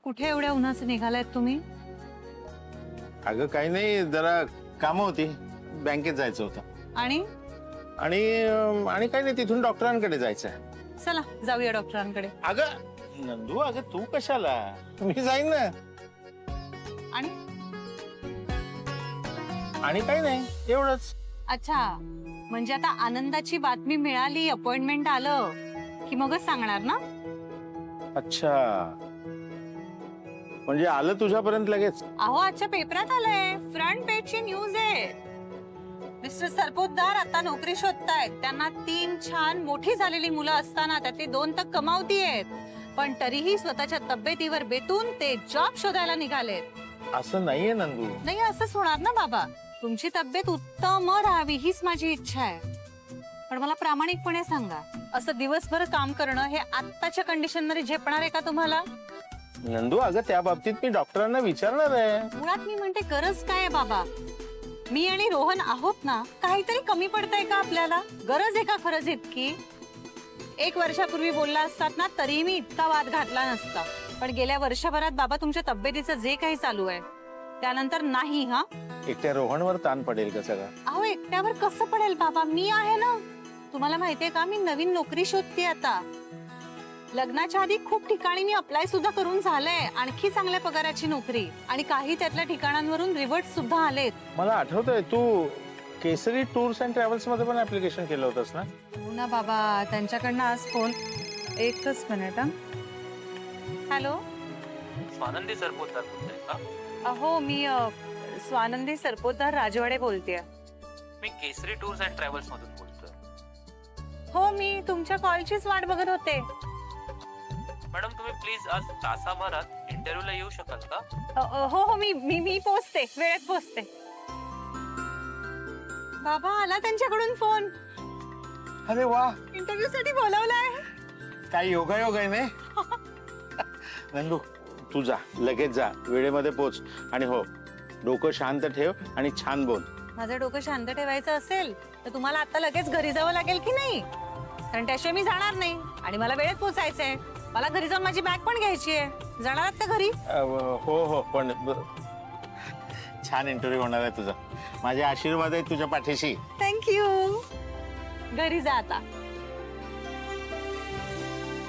कुठे एवढ्या उन्हाचं निघालायत तुम्ही? अगं काही नाही, जरा कामं होती, बँकेत जायचं होतं. आणि आणि काही नाही, तिथून डॉक्टरांकडे जायचंय. चला जाऊया डॉक्टरांकडे. अगं नंदू, अगं तू कशाला? मी जाईन ना. आणि आणि काही नाही, एवढंच. अच्छा, म्हणजे आता आनंदाची बातमी मिळाली, अपॉइंटमेंट आलं की मगच सांगणार ना? अच्छा, म्हणजे आलं तुझ्यापर्यंत लगेच? अहो आजच्या पेपरात आलंय, फ्रंट पेजची न्यूज आहे. मिस्टर सरपोतदार आता नोकरी शोधतायत. त्यांना 3 छान मोठी झालेली मुलं असताना त्यातली 2 तर कमावती आहेत, पण तरीही स्वतःच्या तब्येतीवर बेतून ते जॉब शोधायला निघालेत. असं नाहीये नंदू. नाही, असंच होणार ना बाबा. तुमची तब्येत उत्तम राहावी हीच माझी इच्छा आहे. पण मला प्रामाणिकपणे सांगा, असं दिवसभर काम करणं हे आत्ताच्या कंडिशन मध्ये झेपणार आहे का तुम्हाला? नंदू, अगं त्या बाबतीत मी डॉक्टरांना विचारणार आहे. मुळात मी म्हणते, गरज काय आहे बाबा? मी आणि रोहन आहोत ना, काहीतरी कमी पडतंय का आपल्याला? गरज आहे का खरंच इतकी? 1 वर्षापूर्वी बोलला असतात ना, तरी मी इतका वाद घातला नसता. पण गेल्या वर्षभरात बाबा तुमच्या तब्येतीचं जे काही चालू आहे त्यानंतर नाही. हा, एकट्या रोहनवर ताण पडेल का सगळं? अहो एकट्यावर कसं पडेल बाबा, मी आहे ना. तुम्हाला माहितीये का, मी नवीन नोकरी शोधते आता. लग्नाच्या आधी खूप ठिकाणी मी अप्लाय सुद्धा करून झालंय, आणखी चांगल्या पगाराची नोकरी, आणि काही त्यातल्या ठिकाणांवरून रिवर्ट सुद्धा आलेत. मला आठवतंय, तू केसरी टूर्स अँड ट्रॅव्हल्स मध्ये पण ऍप्लिकेशन केलं होतंस ना? हो ना बाबा, त्यांच्याकडनं आज फोन. एकच मिनिट. हॅलो, स्वानंदी सरपोतदार बोलताय का? हो मी स्वानंदी सरपोतदार राजवाडे बोलतेय. मी केसरी टूर्स अँड ट्रॅव्हल्स मधून बोलतोय. हो, मी तुमच्या कॉलचीच वाट बघत होते. मॅडम, तुम्ही प्लीज आज तासाभरात इंटरव्ह्यूला येऊ शकाल का? हो हो, मी पोचते, वेळेत पोचते. बाबा, आला त्यांच्याकडून फोन. अरे वा, इंटरव्ह्यू साठी बोलवलाय. काय योगायोग आहे ना. नंदू, तू जा, लगेच जा, वेळेमध्ये पोच. आणि हो, डोकं शांत ठेव आणि छान बोल. माझं डोकं शांत ठेवायचं असेल तर तुम्हाला आता लगेच घरी जावं लागेल की नाही? कारण त्याशिवाय मी जाणार नाही, आणि मला वेळेत पोचायचंय. मला घरी जाऊन माझी बॅग पण घ्यायची आहे. जाणार आहात का घरी? हो, पण छान इंटरव्ह्यू होणार आहे तुझा. माझे आशीर्वाद आहेत तुझ्या पाठीशी. थँक्यू. घरी जा आता.